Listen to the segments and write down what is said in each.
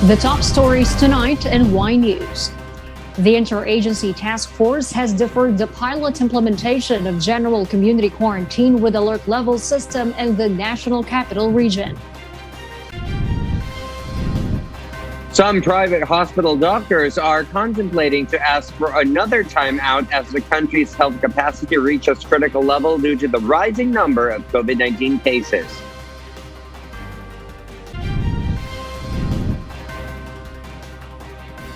The top stories tonight in Y News. The Interagency Task Force has deferred the pilot implementation of general community quarantine with alert level system in the National Capital Region. Some private hospital doctors are contemplating to ask for another timeout as the country's health capacity reaches critical level due to the rising number of COVID-19 cases.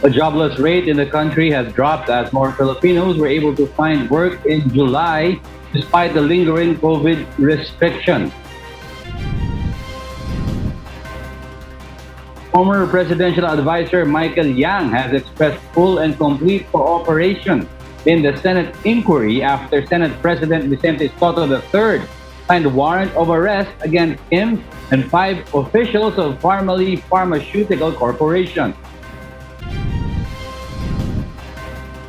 The jobless rate in the country has dropped as more Filipinos were able to find work in July despite the lingering COVID restrictions. Former presidential advisor Michael Yang has expressed full and complete cooperation in the Senate inquiry after Senate President Vicente Soto III signed a warrant of arrest against him and 5 officials of Farmally Pharmaceutical Corporation.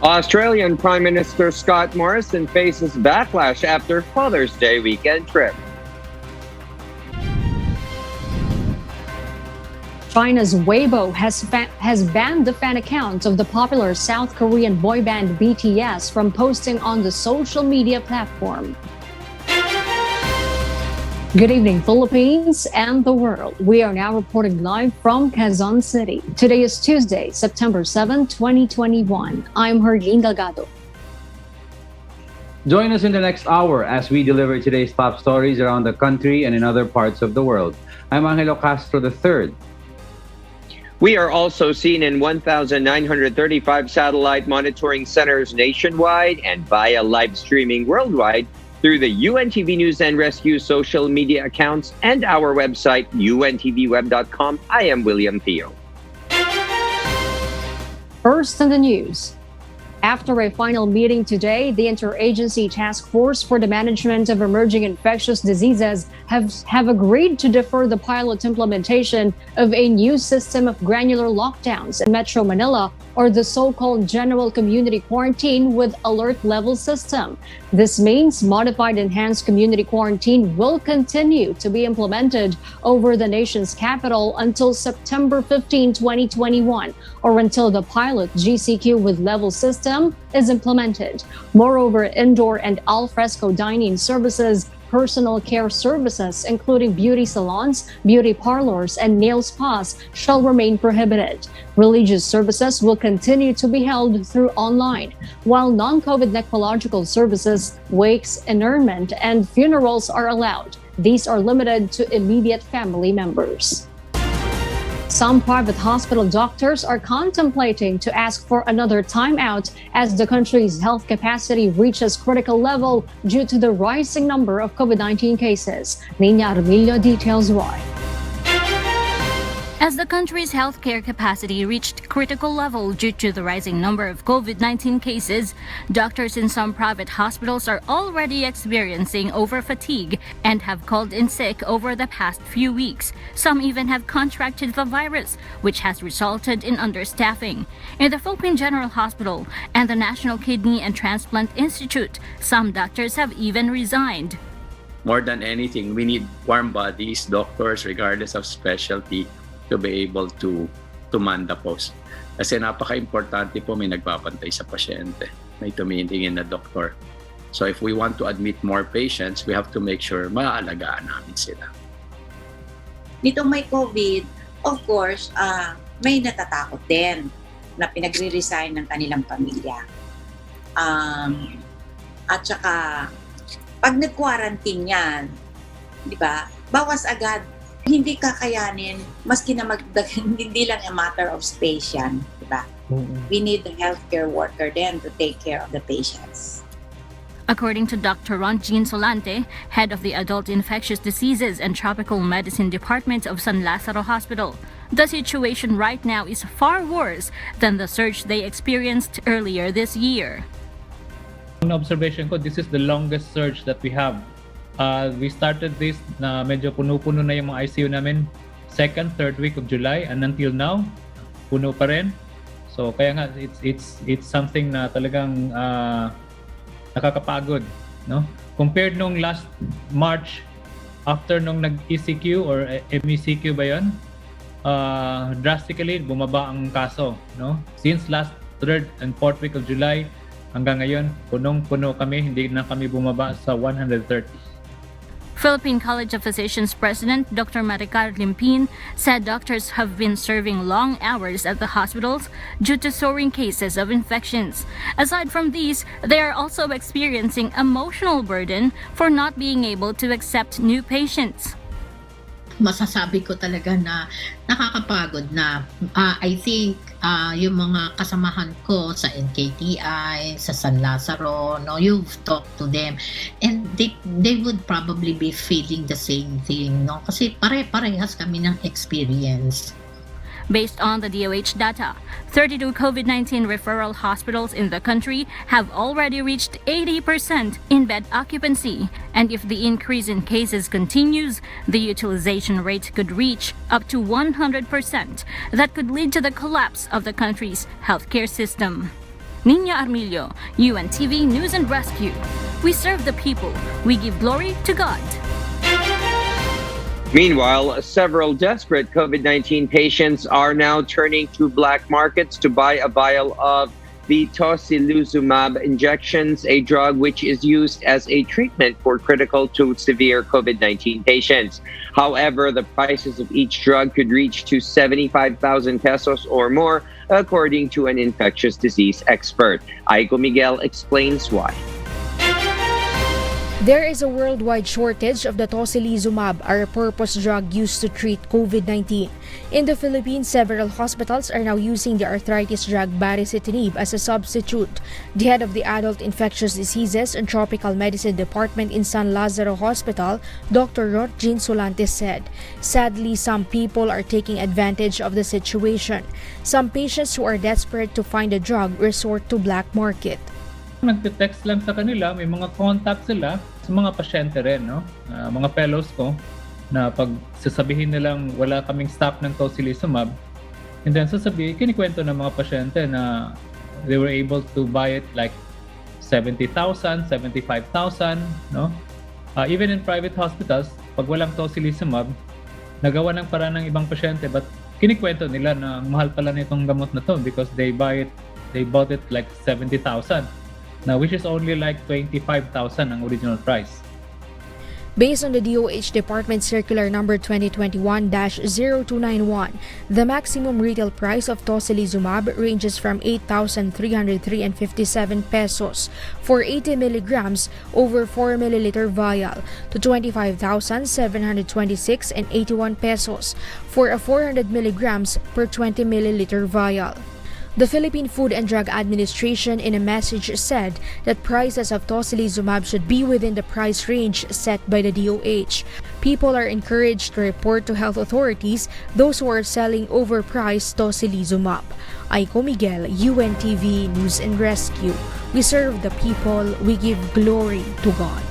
Australian Prime Minister Scott Morrison faces backlash after Father's Day weekend trip. China's Weibo has banned the fan account of the popular South Korean boy band BTS from posting on the social media platform. Good evening, Philippines and the world. We are now reporting live from Quezon City. Today is Tuesday, September 7, 2021. I'm Herline Delgado. Join us in the next hour as we deliver today's top stories around the country and in other parts of the world. I'm Angelo Castro III. We are also seen in 1,935 satellite monitoring centers nationwide and via live streaming worldwide through the UNTV News and Rescue social media accounts and our website, untvweb.com. I am William Theo. First in the news. After a final meeting today, the Interagency Task Force for the Management of Emerging Infectious Diseases have agreed to defer the pilot implementation of a new system of granular lockdowns in Metro Manila, or the so-called general community quarantine with alert level system. This means modified enhanced community quarantine will continue to be implemented over the nation's capital until September 15, 2021, or until the pilot GCQ with level system is implemented. Moreover, indoor and al fresco dining services, personal care services, including beauty salons, beauty parlors, and nail spas, shall remain prohibited. Religious services will continue to be held through online, while non-COVID necrological services, wakes, interment, and funerals are allowed. These are limited to immediate family members. Some private hospital doctors are contemplating to ask for another timeout as the country's health capacity reaches critical level due to the rising number of COVID-19 cases. Nina Armillo details why. As the country's healthcare capacity reached critical level due to the rising number of COVID-19 cases, doctors in some private hospitals are already experiencing over-fatigue and have called in sick over the past few weeks. Some even have contracted the virus, which has resulted in understaffing. In the Philippine General Hospital and the National Kidney and Transplant Institute, some doctors have even resigned. More than anything, we need warm bodies, doctors, regardless of specialty, to be able to man the post. Kasi napaka-importante po may nagbabantay sa pasyente, may tumitingin na doktor. So if we want to admit more patients, we have to make sure maaalagaan namin sila. Nitong may COVID, of course, may natatakot din na pinagre-resign ng kanilang pamilya. At saka, pag nag-quarantine yan, di ba, bawas agad, hindi kakayanin, maski na hindi lang a matter of space yan, di ba? We need the healthcare worker then to take care of the patients. According to Dr. Ron Jean Solante, head of the Adult Infectious Diseases and Tropical Medicine Department of San Lazaro Hospital, the situation right now is far worse than the surge they experienced earlier this year. An observation ko, this is the longest surge that we have. We started this na medyo puno-puno na yung mga ICU namin second, third week of July, and until now, puno pa rin. So kaya nga it's something na talagang nakakapagod, no? Compared nung last March, after nung nag-ECQ or MECQ ba 'yon? drastically bumaba ang kaso, no? Since last 3rd and 4th week of July hanggang ngayon, punong-puno kami, hindi na kami bumaba sa 130. Philippine College of Physicians President Dr. Maricar Limpin said doctors have been serving long hours at the hospitals due to soaring cases of infections. Aside from these, they are also experiencing emotional burden for not being able to accept new patients. Masasabi ko talaga na nakakapagod na. I think yung mga kasamahan ko sa NKTI, sa San Lazaro, no, you've talked to them and they would probably be feeling the same thing, no? Kasi pare-parehas kami ng experience. Based on the DOH data, 32 COVID-19 referral hospitals in the country have already reached 80% in bed occupancy. And if the increase in cases continues, the utilization rate could reach up to 100%. That could lead to the collapse of the country's healthcare system. Nina Armilio, UNTV News and Rescue. We serve the people. We give glory to God. Meanwhile, several desperate COVID-19 patients are now turning to black markets to buy a vial of the Tocilizumab injections, a drug which is used as a treatment for critical to severe COVID-19 patients. However, the prices of each drug could reach to 75,000 pesos or more, according to an infectious disease expert. Aiko Miguel explains why. There is a worldwide shortage of the Tocilizumab, a repurposed drug used to treat COVID-19. In the Philippines, several hospitals are now using the arthritis drug baricitinib as a substitute. The head of the Adult Infectious Diseases and Tropical Medicine Department in San Lazaro Hospital, Dr. Rodgin Solantes said, "Sadly, some people are taking advantage of the situation. Some patients who are desperate to find a drug resort to black market." Nagte-text lang sa kanila, may mga contact sila sa mga pasyente rin, no? Mga fellows ko na pag sasabihin nilang wala kaming stock ng Tocilizumab, and then kinikwento ng mga pasyente na they were able to buy it like 70,000, 75,000, no? Even in private hospitals, pag walang Tocilizumab, nagawa ng paraan ng ibang pasyente, but kinikwento nila na mahal pala nitong gamot na to because they bought it like 70,000. Now, which is only like 25,000 ang original price. Based on the DOH Department Circular Number 2021-0291, the maximum retail price of Tocilizumab ranges from 8,303.57 pesos for 80 milligrams over 4 milliliter vial to 25,726.81 pesos for a 400 milligrams per 20 milliliter vial. The Philippine Food and Drug Administration in a message said that prices of Tocilizumab should be within the price range set by the DOH. People are encouraged to report to health authorities those who are selling overpriced Tocilizumab. Aiko Miguel, UNTV News and Rescue. We serve the people, we give glory to God.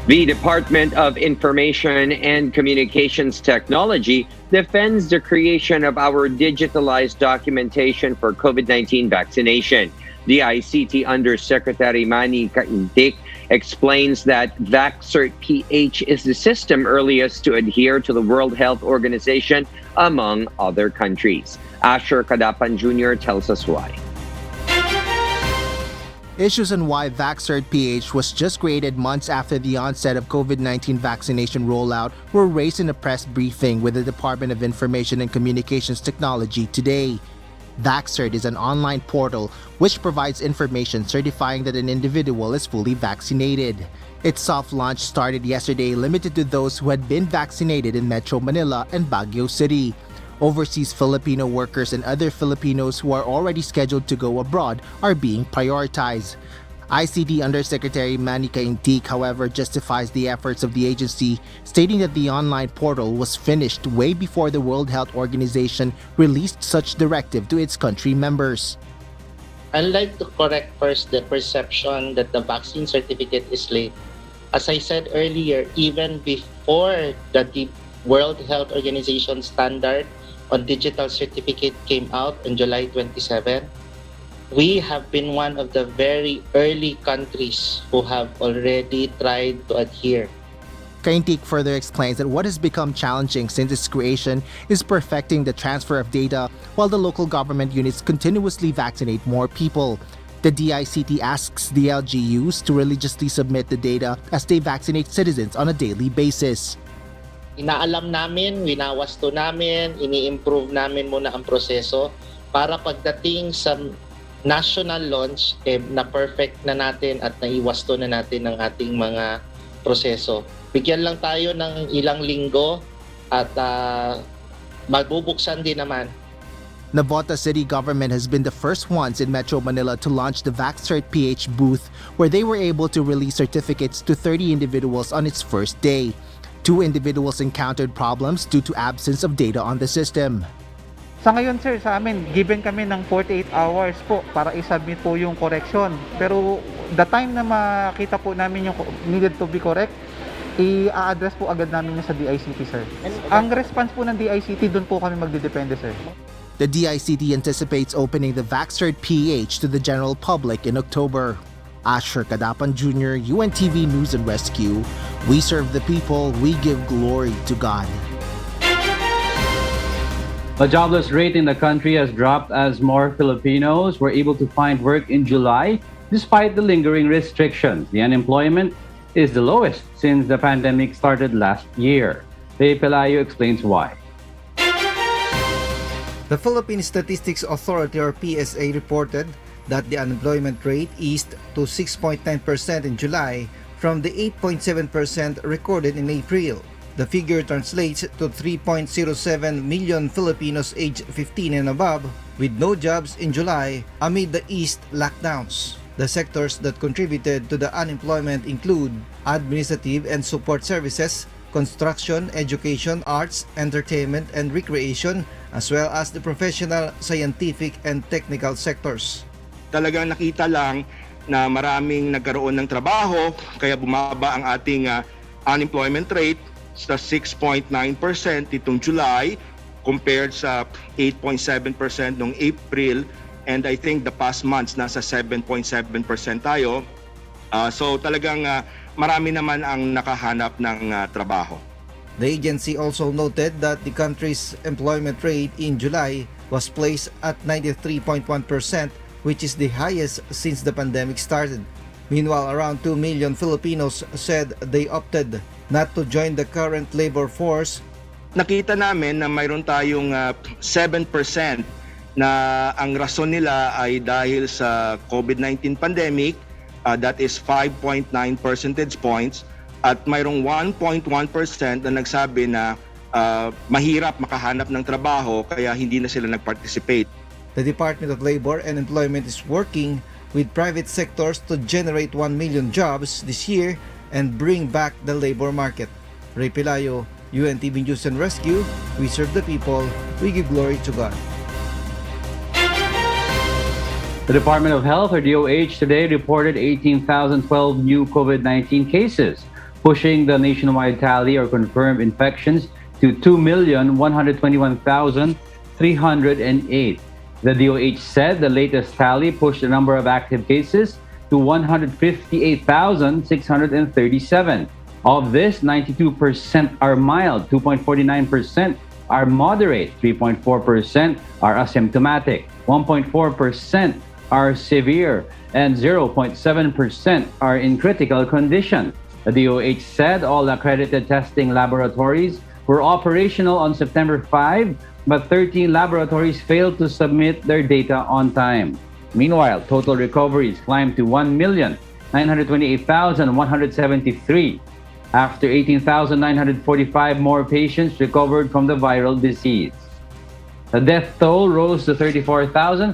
The Department of Information and Communications Technology defends the creation of our digitalized documentation for COVID-19 vaccination. The ICT Undersecretary Manny Kaintik explains that VaxCertPH is the system earliest to adhere to the World Health Organization, among other countries. Asher Kadapan Jr. tells us why. Issues on why VaxCertPH was just created months after the onset of COVID-19 vaccination rollout were raised in a press briefing with the Department of Information and Communications Technology today. VaxCert is an online portal which provides information certifying that an individual is fully vaccinated. Its soft launch started yesterday, limited to those who had been vaccinated in Metro Manila and Baguio City. Overseas Filipino workers and other Filipinos who are already scheduled to go abroad are being prioritized. ICT Undersecretary Manny Kaintik, however, justifies the efforts of the agency, stating that the online portal was finished way before the World Health Organization released such directive to its country members. I'd like to correct first the perception that the vaccine certificate is late. As I said earlier, even before the World Health Organization standard on digital certificate came out on July 27, we have been one of the very early countries who have already tried to adhere Kaintik further explains that what has become challenging since its creation is perfecting the transfer of data while the local government units continuously vaccinate more people. The DICT asks the LGUs to religiously submit the data as they vaccinate citizens on a daily basis. Inaalam namin, winawasto namin, ini-improve namin muna ang proseso para pagdating sa national launch, na perfect na natin at naiwasto na natin ang ating mga proseso. Bigyan lang tayo ng ilang linggo at magbubuksan din naman. Navota City government has been the first ones in Metro Manila to launch the VaxCertPH booth, where they were able to release certificates to 30 individuals on its first day. 2 individuals encountered problems due to absence of data on the system. Sa ngayon sir, sa amin, given kami ng 48 hours po para i-submit po yung correction. Pero the time na makita po namin yung needed to be correct, i-address po agad namin sa DICT sir. Ang response po ng DICT, doon po kami magdidepende sir. The DICT anticipates opening the VaxCertPH to the general public in October. Asher Kadapan Jr., UNTV News and Rescue. We serve the people, we give glory to God. The jobless rate in the country has dropped as more Filipinos were able to find work in July despite the lingering restrictions. The unemployment is the lowest since the pandemic started last year. Ray Pelayo explains why. The Philippine Statistics Authority or PSA reported that the unemployment rate eased to 6.9% in July from the 8.7% recorded in April. The figure translates to 3.07 million Filipinos aged 15 and above with no jobs in July amid the eased lockdowns. The sectors that contributed to the unemployment include administrative and support services, construction, education, arts, entertainment, and recreation, as well as the professional, scientific, and technical sectors. Talagang nakita lang na maraming nagkaroon ng trabaho, kaya bumaba ang ating unemployment rate sa 6.9% itong July compared sa 8.7% noong April, and I think the past months nasa 7.7% tayo. So talagang marami naman ang nakahanap ng trabaho. The agency also noted that the country's employment rate in July was placed at 93.1%, which is the highest since the pandemic started. Meanwhile, around 2 million Filipinos said they opted not to join the current labor force. Nakita namin na mayroon tayong 7% na ang rason nila ay dahil sa COVID-19 pandemic, that is 5.9 percentage points, at mayroong 1.1% na nagsabi na mahirap makahanap ng trabaho kaya hindi na sila nag-participate. The Department of Labor and Employment is working with private sectors to generate 1 million jobs this year and bring back the labor market. Ray Pelayo, UNTV News and Rescue. We serve the people, we give glory to God. The Department of Health, or DOH, today reported 18,012 new COVID-19 cases, pushing the nationwide tally or confirmed infections to 2,121,308. The DOH said the latest tally pushed the number of active cases to 158,637. Of this, 92% are mild, 2.49% are moderate, 3.4% are asymptomatic, 1.4% are severe, and 0.7% are in critical condition. The DOH said all accredited testing laboratories were operational on September 5, but 13 laboratories failed to submit their data on time. Meanwhile, total recoveries climbed to 1,928,173 after 18,945 more patients recovered from the viral disease. The death toll rose to 34,498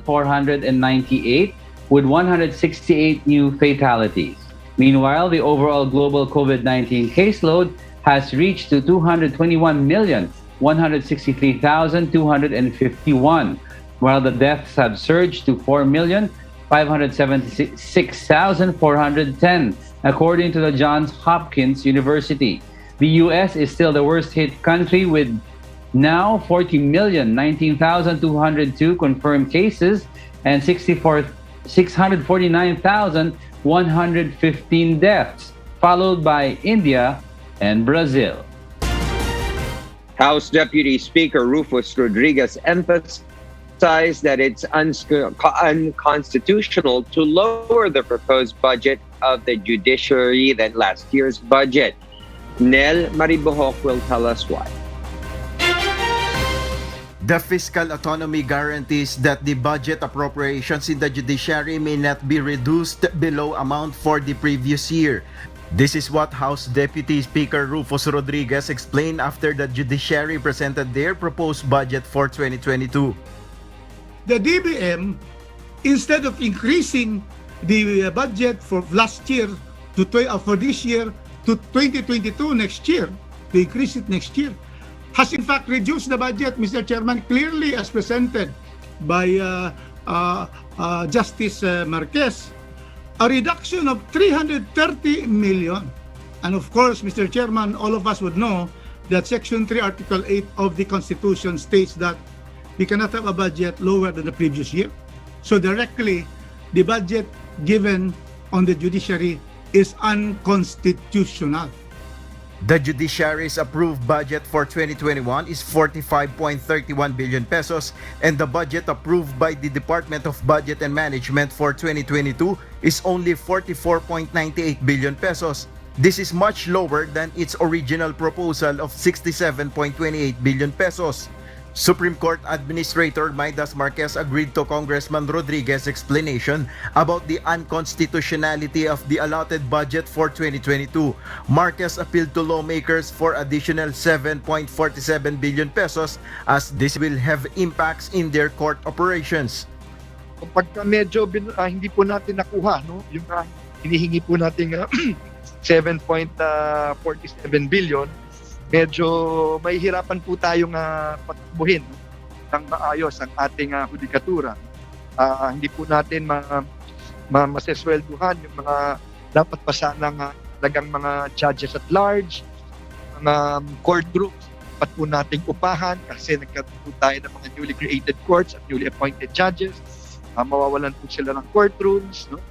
with 168 new fatalities. Meanwhile, the overall global COVID-19 caseload has reached to 221,163,251, while the deaths have surged to 4,576,410, according to the Johns Hopkins University. The U.S. is still the worst hit country with now 40,019,202 confirmed cases and 649,115 deaths, followed by India and Brazil. House Deputy Speaker Rufus Rodriguez emphasized that it's unconstitutional to lower the proposed budget of the judiciary than last year's budget. Nel Maribohok will tell us why. The fiscal autonomy guarantees that the budget appropriations in the judiciary may not be reduced below amount for the previous year. This is what House Deputy Speaker Rufus Rodriguez explained after the judiciary presented their proposed budget for 2022. The DBM, instead of increasing the budget for last year for this year to 2022 next year, to increase it next year, has in fact reduced the budget, Mr. Chairman, clearly as presented by Justice Marquez, a reduction of 330 million. And of course, Mr. Chairman, all of us would know that Section 3, Article 8 of the Constitution states that we cannot have a budget lower than the previous year. So directly, the budget given on the judiciary is unconstitutional. The judiciary's approved budget for 2021 is 45.31 billion pesos, and the budget approved by the Department of Budget and Management for 2022 is only 44.98 billion pesos. This is much lower than its original proposal of 67.28 billion pesos. Supreme Court Administrator Midas Marquez agreed to Congressman Rodriguez's explanation about the unconstitutionality of the allotted budget for 2022. Marquez appealed to lawmakers for additional 7.47 billion pesos as this will have impacts in their court operations. Pagka medyo hindi po natin nakuha, no, yung hinihingi po nating 7.47 billion, medyo mahihirapan po tayong patakbuhin ng maayos ang ating hudikatura. Hindi po natin maseswelduhan yung mga dapat pa sanang talagang mga judges at large, mga court groups, dapat po nating upahan kasi nagkaroon po tayo ng mga newly created courts at newly appointed judges. Mawawalan po sila ng courtrooms, no?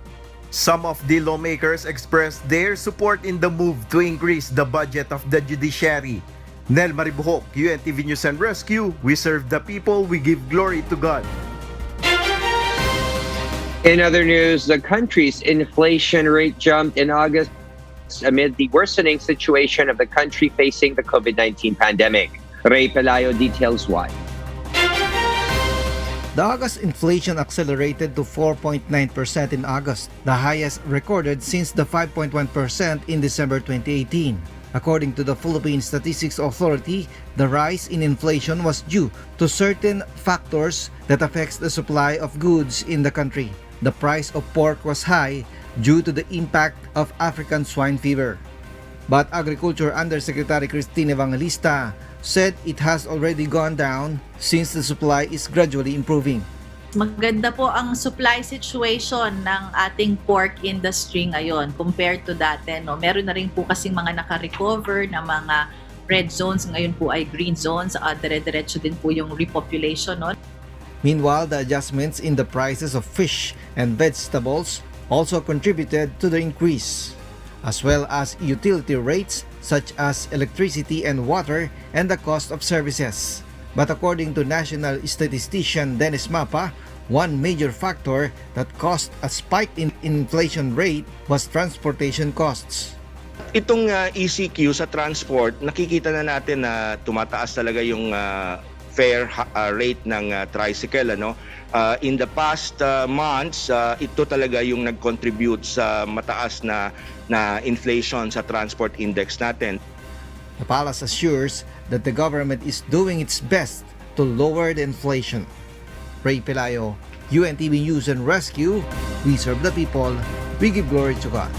Some of the lawmakers expressed their support in the move to increase the budget of the judiciary. Nel Maribohok, UNTV News and Rescue, we serve the people, we give glory to God. In other news, the country's inflation rate jumped in August amid the worsening situation of the country facing the COVID-19 pandemic. Ray Pelayo details why. The August inflation accelerated to 4.9% in August, the highest recorded since the 5.1% in December 2018. According to the Philippine Statistics Authority, the rise in inflation was due to certain factors that affects the supply of goods in the country. The price of pork was high due to the impact of African swine fever. But Agriculture Undersecretary Cristina Evangelista said it has already gone down since the supply is gradually improving. Maganda po ang supply situation ng ating pork industry ngayon compared to dati. No? Meron na rin po kasing mga naka-recover na mga red zones, ngayon po ay green zones. Dire-diretso din po yung repopulation. No? Meanwhile, the adjustments in the prices of fish and vegetables also contributed to the increase, as well as utility rates such as electricity and water and the cost of services. But according to National Statistician Dennis Mapa, one major factor that caused a spike in inflation rate was transportation costs. Itong ECQ sa transport, nakikita na natin na tumataas talaga yung fare rate ng tricycle, ano? In the past months, ito talaga yung nag-contribute sa mataas na inflation sa transport index natin. The palace assures that the government is doing its best to lower the inflation. Ray Pelayo, UNTV News and Rescue, we serve the people, we give glory to God.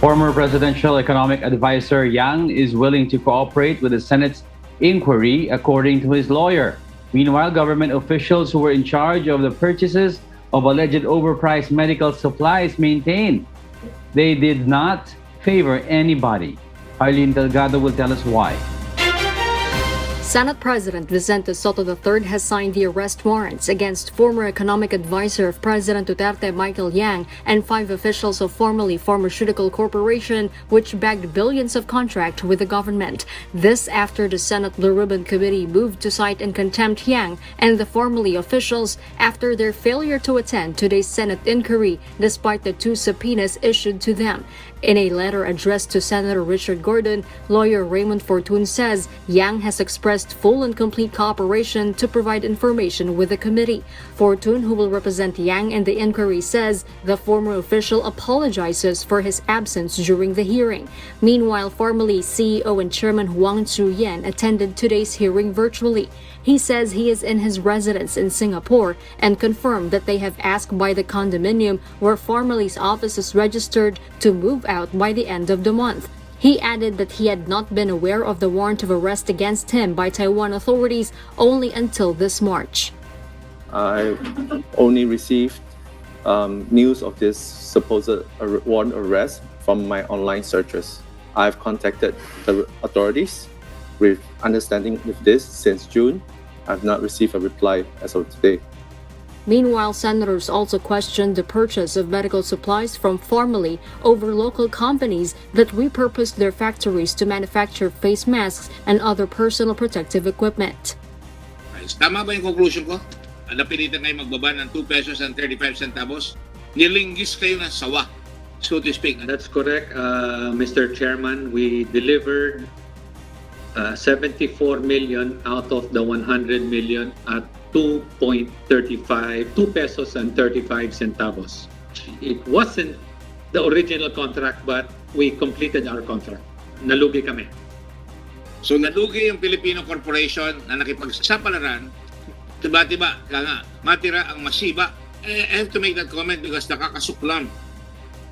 Former Presidential Economic Advisor Yang is willing to cooperate with the Senate's inquiry, according to his lawyer. Meanwhile, government officials who were in charge of the purchases of alleged overpriced medical supplies maintain they did not favor anybody. Arlene Delgado will tell us why. Senate President Vicente Soto III has signed the arrest warrants against former economic advisor of President Duterte Michael Yang and 5 officials of formerly Pharmaceutical Corporation, which bagged billions of contract with the government. This after the Senate Blue Ribbon Committee moved to cite in contempt Yang and the formerly officials after their failure to attend today's Senate inquiry despite the 2 subpoenas issued to them. In a letter addressed to Senator Richard Gordon, lawyer Raymond Fortun says Yang has expressed full and complete cooperation to provide information with the committee. Fortun, who will represent Yang in the inquiry, says the former official apologizes for his absence during the hearing. Meanwhile, formerly CEO and Chairman Huang Tzu-yen attended today's hearing virtually. He says he is in his residence in Singapore and confirmed that they have asked by the condominium where formerly's office is registered to move out by the end of the month. He added that he had not been aware of the warrant of arrest against him by Taiwan authorities only until this March. I only received news of this supposed warrant arrest from my online searches. I've contacted the authorities with understanding with this since June. I've not received a reply as of today. Meanwhile, senators also questioned the purchase of medical supplies from formerly over local companies that repurposed their factories to manufacture face masks and other personal protective equipment. Tama ba yung conclusion ko? Napilitan kayo magbaba ng 2 pesos and 35 centavos? Nilinggis kayo ng sawa, so to speak. That's correct, Mr. Chairman. We delivered 74 million out of the 100 million at 2.35, 2 pesos and 35 centavos. It wasn't the original contract, but we completed our contract. Nalugi kami. So nalugi yung Filipino corporation na nakipagsapalaran, tiba-tiba, kaya matira ang masiba. I have to make that comment because nakakasuklam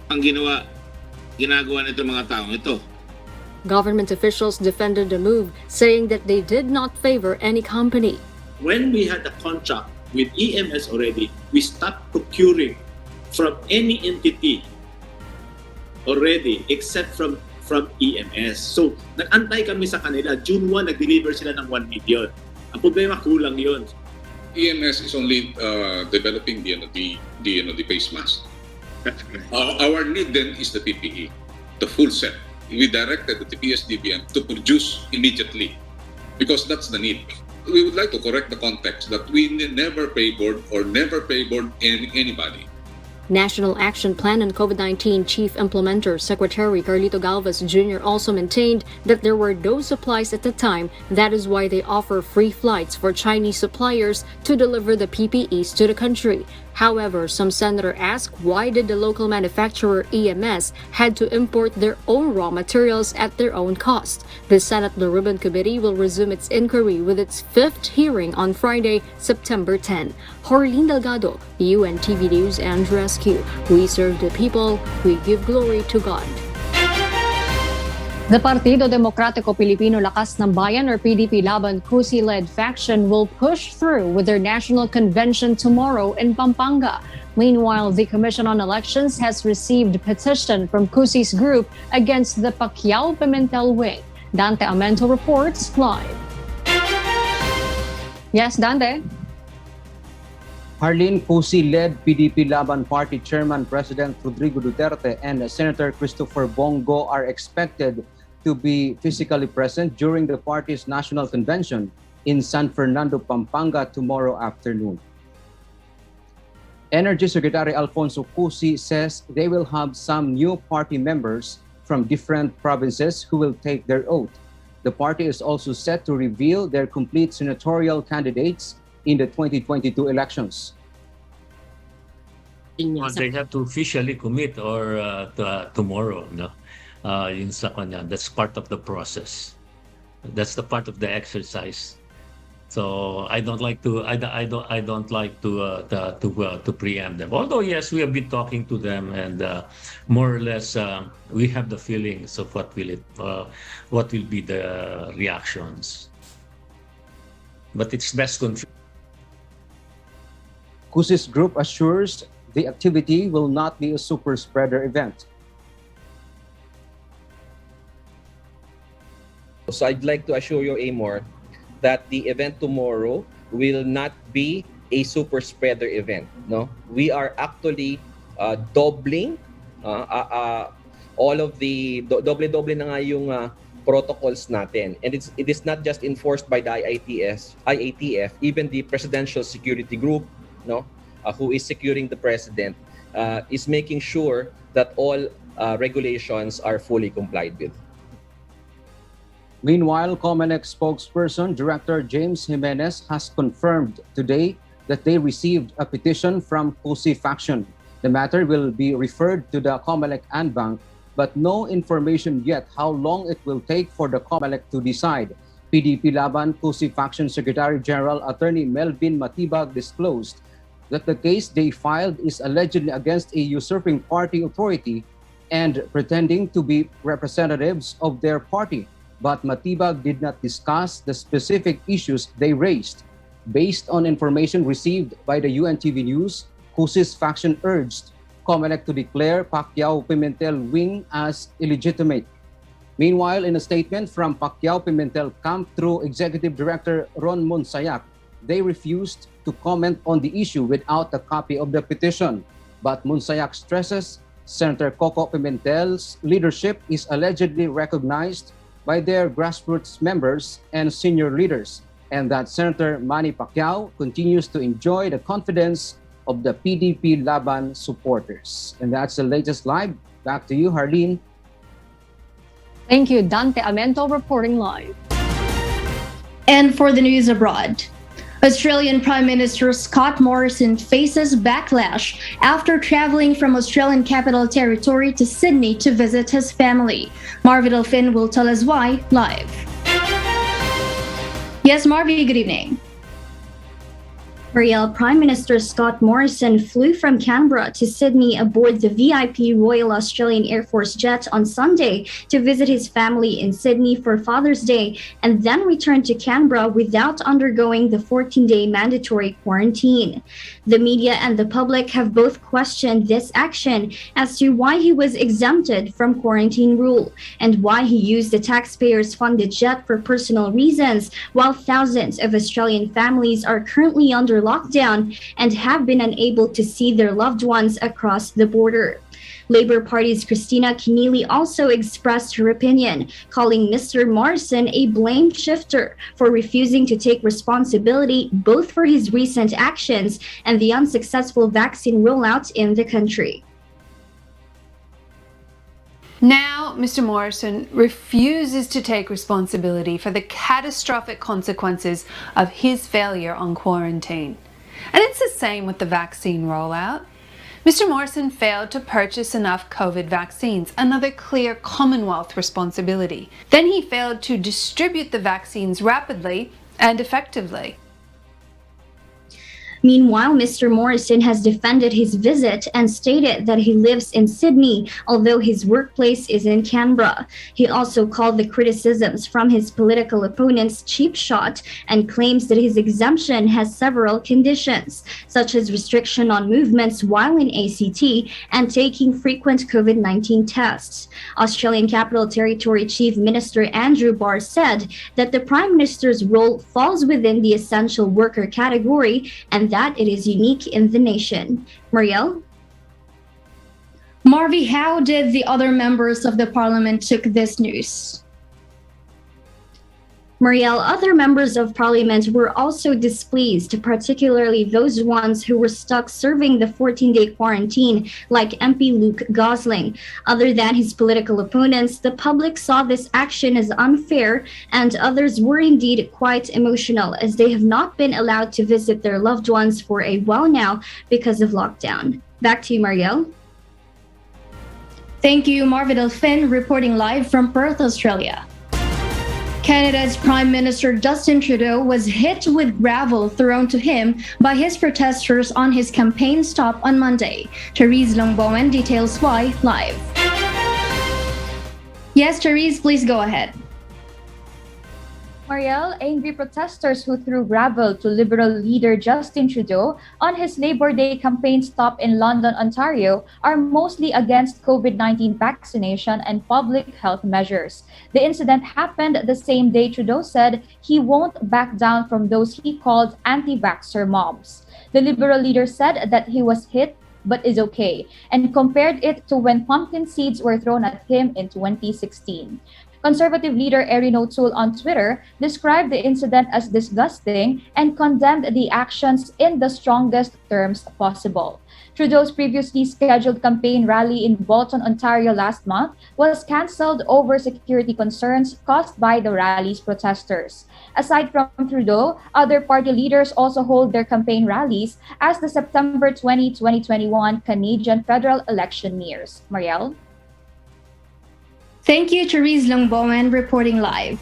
ang ginagawa nito mga taong ito. Government officials defended the move, saying that they did not favor any company. When we had a contract with EMS already, we stopped procuring from any entity already except from EMS. So, nag-antay kami sa kanila. June 1, nag-deliver sila ng 1 million. Ang problema, kulang yun. EMS is only developing the face mask. Our need then is the PPE, the full set. We directed the PSDBM to produce immediately because that's the need. We would like to correct the context that we never favored anybody. National Action Plan on COVID-19 Chief Implementer Secretary Carlito Galvez Jr. also maintained that there were no supplies at the time. That is why they offer free flights for Chinese suppliers to deliver the PPEs to the country. However, some senator asked why did the local manufacturer EMS had to import their own raw materials at their own cost. The Senate Blue Ribbon Committee will resume its inquiry with its 5th hearing on Friday, September 10. Jorlene Delgado, UNTV News and Rescue. We serve the people, we give glory to God. The Partido Demokratiko Pilipino Lakas ng Bayan or PDP-Laban Cusi-led faction will push through with their national convention tomorrow in Pampanga. Meanwhile, the Commission on Elections has received petition from Cusi's group against the Pacquiao-Pimentel wing. Dante Amento reports live. Yes, Dante? Harleen Cusi-led PDP-Laban Party Chairman President Rodrigo Duterte and Senator Christopher Bongo are expected to be physically present during the party's national convention in San Fernando, Pampanga tomorrow afternoon. Energy Secretary Alfonso Cusi says they will have some new party members from different provinces who will take their oath. The party is also set to reveal their complete senatorial candidates in the 2022 elections. They have to officially commit or tomorrow, no? Yun sa kanya. That's part of the process. That's the part of the exercise. So I don't like to preempt them. Although yes, we have been talking to them, and more or less we have the feelings of what will be the reactions. But it's best confused. Cusi's group assures the activity will not be a super spreader event. So I'd like to assure you, Amor, that the event tomorrow will not be a super spreader event. No, we are actually doubling all of the doble na nga yung protocols natin, and it is not just enforced by the IATF, even the Presidential Security Group, no, who is securing the president, is making sure that all regulations are fully complied with. Meanwhile, COMELEC spokesperson Director James Jimenez has confirmed today that they received a petition from COSI faction. The matter will be referred to the COMELEC Anbank, but no information yet how long it will take for the COMELEC to decide. PDP-Laban COSI faction Secretary General Attorney Melvin Matibag disclosed that the case they filed is allegedly against a usurping party authority and pretending to be representatives of their party. But Matibag did not discuss the specific issues they raised. Based on information received by the UNTV News, COSI's faction urged COMELEC to declare Pacquiao-Pimentel wing as illegitimate. Meanwhile, in a statement from Pacquiao-Pimentel camp through Executive Director Ron Monsayak, they refused to comment on the issue without a copy of the petition. But Monsayak stresses Senator Coco Pimentel's leadership is allegedly recognized by their grassroots members and senior leaders, and that Senator Manny Pacquiao continues to enjoy the confidence of the PDP-Laban supporters. And that's the latest live. Back to you, Harleen. Thank you, Dante Amento, reporting live. And for the news abroad, Australian Prime Minister Scott Morrison faces backlash after traveling from Australian Capital Territory to Sydney to visit his family. Marvi Finn will tell us why live. Yes, Marvi, good evening. Marielle, Prime Minister Scott Morrison flew from Canberra to Sydney aboard the VIP Royal Australian Air Force jet on Sunday to visit his family in Sydney for Father's Day and then returned to Canberra without undergoing the 14-day mandatory quarantine. The media and the public have both questioned this action as to why he was exempted from quarantine rule and why he used the taxpayers' funded jet for personal reasons, while thousands of Australian families are currently under lockdown and have been unable to see their loved ones across the border. Labour Party's Christina Keneally also expressed her opinion, calling Mr. Morrison a blame shifter for refusing to take responsibility both for his recent actions and the unsuccessful vaccine rollout in the country. Now, Mr. Morrison refuses to take responsibility for the catastrophic consequences of his failure on quarantine. And it's the same with the vaccine rollout. Mr. Morrison failed to purchase enough COVID vaccines, another clear Commonwealth responsibility. Then he failed to distribute the vaccines rapidly and effectively. Meanwhile, Mr. Morrison has defended his visit and stated that he lives in Sydney, although his workplace is in Canberra. He also called the criticisms from his political opponents cheap shot and claims that his exemption has several conditions, such as restriction on movements while in ACT and taking frequent COVID-19 tests. Australian Capital Territory Chief Minister Andrew Barr said that the Prime Minister's role falls within the essential worker category and that it is unique in the nation. Marielle? Marvi, how did the other members of the parliament took this news? Marielle, other members of parliament were also displeased, particularly those ones who were stuck serving the 14-day quarantine, like MP Luke Gosling. Other than his political opponents, the public saw this action as unfair, and others were indeed quite emotional, as they have not been allowed to visit their loved ones for a while now because of lockdown. Back to you, Marielle. Thank you, Marvi Finn, reporting live from Perth, Australia. Canada's Prime Minister Justin Trudeau was hit with gravel thrown to him by his protesters on his campaign stop on Monday. Therese Longbowen details why live. Yes, Therese, please go ahead. Mariel, angry protesters who threw gravel to Liberal leader Justin Trudeau on his Labor Day campaign stop in London, Ontario, are mostly against COVID-19 vaccination and public health measures. The incident happened the same day Trudeau said he won't back down from those he called anti-vaxxer mobs. The Liberal leader said that he was hit but is okay, and compared it to when pumpkin seeds were thrown at him in 2016. Conservative leader Erin O'Toole on Twitter described the incident as disgusting and condemned the actions in the strongest terms possible. Trudeau's previously scheduled campaign rally in Bolton, Ontario last month was cancelled over security concerns caused by the rally's protesters. Aside from Trudeau, other party leaders also hold their campaign rallies as the September 20, 2021 Canadian federal election nears. Marielle? Thank you, Therese Longbowen, reporting live.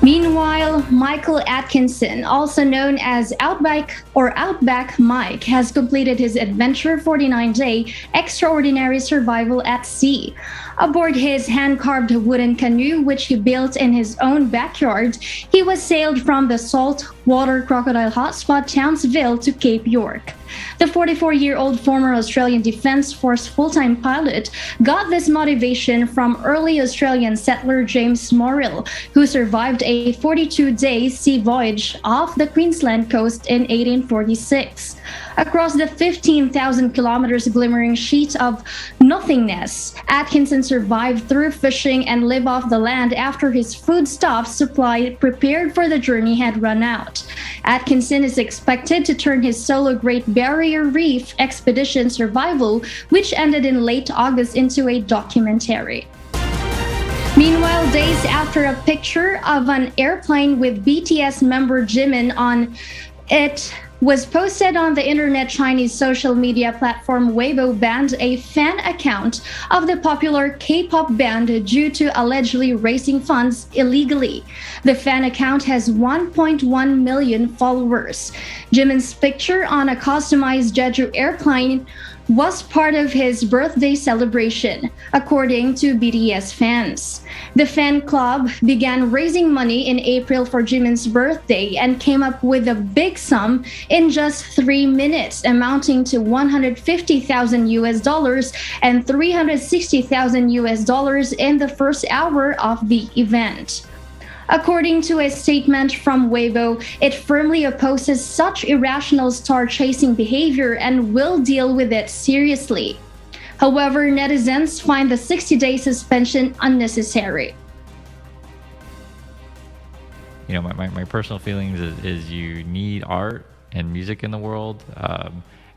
Meanwhile, Michael Atkinson, also known as Outback or Outback Mike, has completed his Adventure 49-day extraordinary survival at sea. Aboard his hand-carved wooden canoe, which he built in his own backyard, he was sailed from the saltwater crocodile hotspot Townsville to Cape York. The 44-year-old former Australian Defence Force full-time pilot got this motivation from early Australian settler James Morrill, who survived a 42-day sea voyage off the Queensland coast in 1846. Across the 15,000 kilometers glimmering sheet of nothingness, Atkinson survived through fishing and lived off the land after his foodstuff supply prepared for the journey had run out. Atkinson is expected to turn his solo Great Barrier Reef expedition survival, which ended in late August, into a documentary. Meanwhile, days after a picture of an airplane with BTS member Jimin on it was posted on the internet, Chinese social media platform Weibo banned a fan account of the popular K-pop band due to allegedly raising funds illegally. The fan account has 1.1 million followers. Jimin's picture on a customized Jeju airplane was part of his birthday celebration, according to BTS fans. The fan club began raising money in April for Jimin's birthday and came up with a big sum in just 3 minutes, amounting to $150,000 and $360,000 in the first hour of the event. According to a statement from Weibo, it firmly opposes such irrational star-chasing behavior and will deal with it seriously. However, netizens find the 60-day suspension unnecessary. You know, my personal feelings is you need art and music in the world.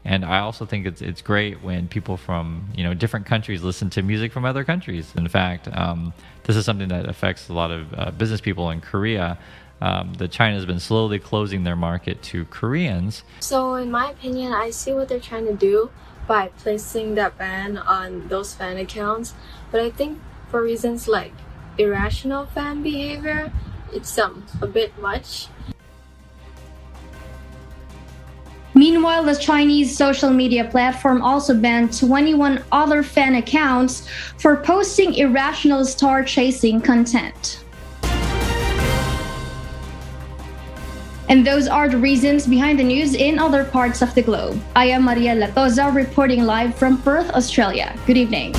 And I also think it's great when people from, you know, different countries listen to music from other countries. In fact, this is something that affects a lot of business people in Korea. That China has been slowly closing their market to Koreans. So in my opinion, I see what they're trying to do by placing that ban on those fan accounts. But I think for reasons like irrational fan behavior, it's a bit much. Meanwhile, the Chinese social media platform also banned 21 other fan accounts for posting irrational star-chasing content. And those are the reasons behind the news in other parts of the globe. I am Maria Latoza reporting live from Perth, Australia. Good evening.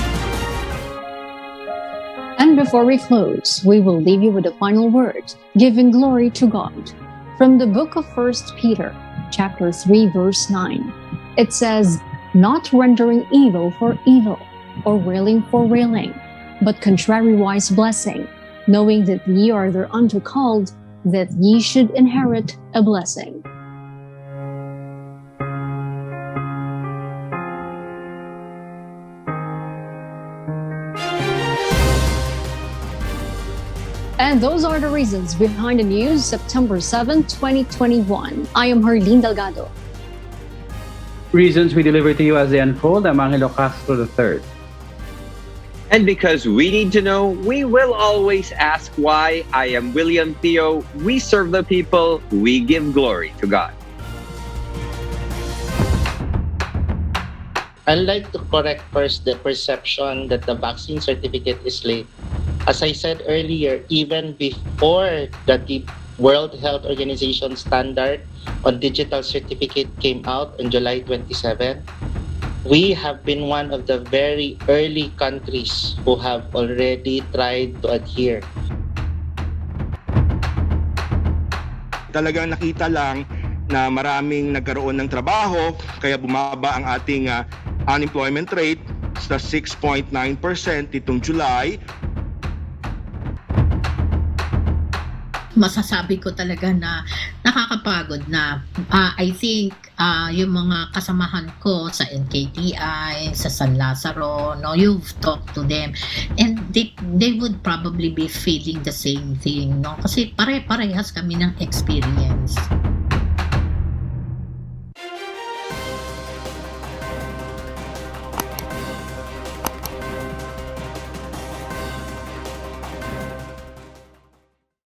And before we close, we will leave you with a final word, giving glory to God. From the book of 1 Peter, chapter 3, verse 9, it says, "Not rendering evil for evil, or railing for railing, but contrariwise blessing, knowing that ye are thereunto called, that ye should inherit a blessing." And those are the reasons behind the news, September 7, 2021. I am Harleen Delgado. Reasons we deliver to you as they unfold. I'm Angelo Castro III. And because we need to know, we will always ask why. I am William Theo. We serve the people. We give glory to God. I'd like to correct first the perception that the vaccine certificate is late. As I said earlier, even before the World Health Organization standard on digital certificate came out on July 27, we have been one of the very early countries who have already tried to adhere. Talagang nakita lang na maraming nagkaroon ng trabaho, kaya bumaba ang ating unemployment rate sa 6.9% itong July. Masasabi ko talaga na nakakapagod na. I think yung mga kasamahan ko sa NKTI, sa San Lazaro, no, you've talked to them and they would probably be feeling the same thing, no? Kasi pare-parehas kami ng experience.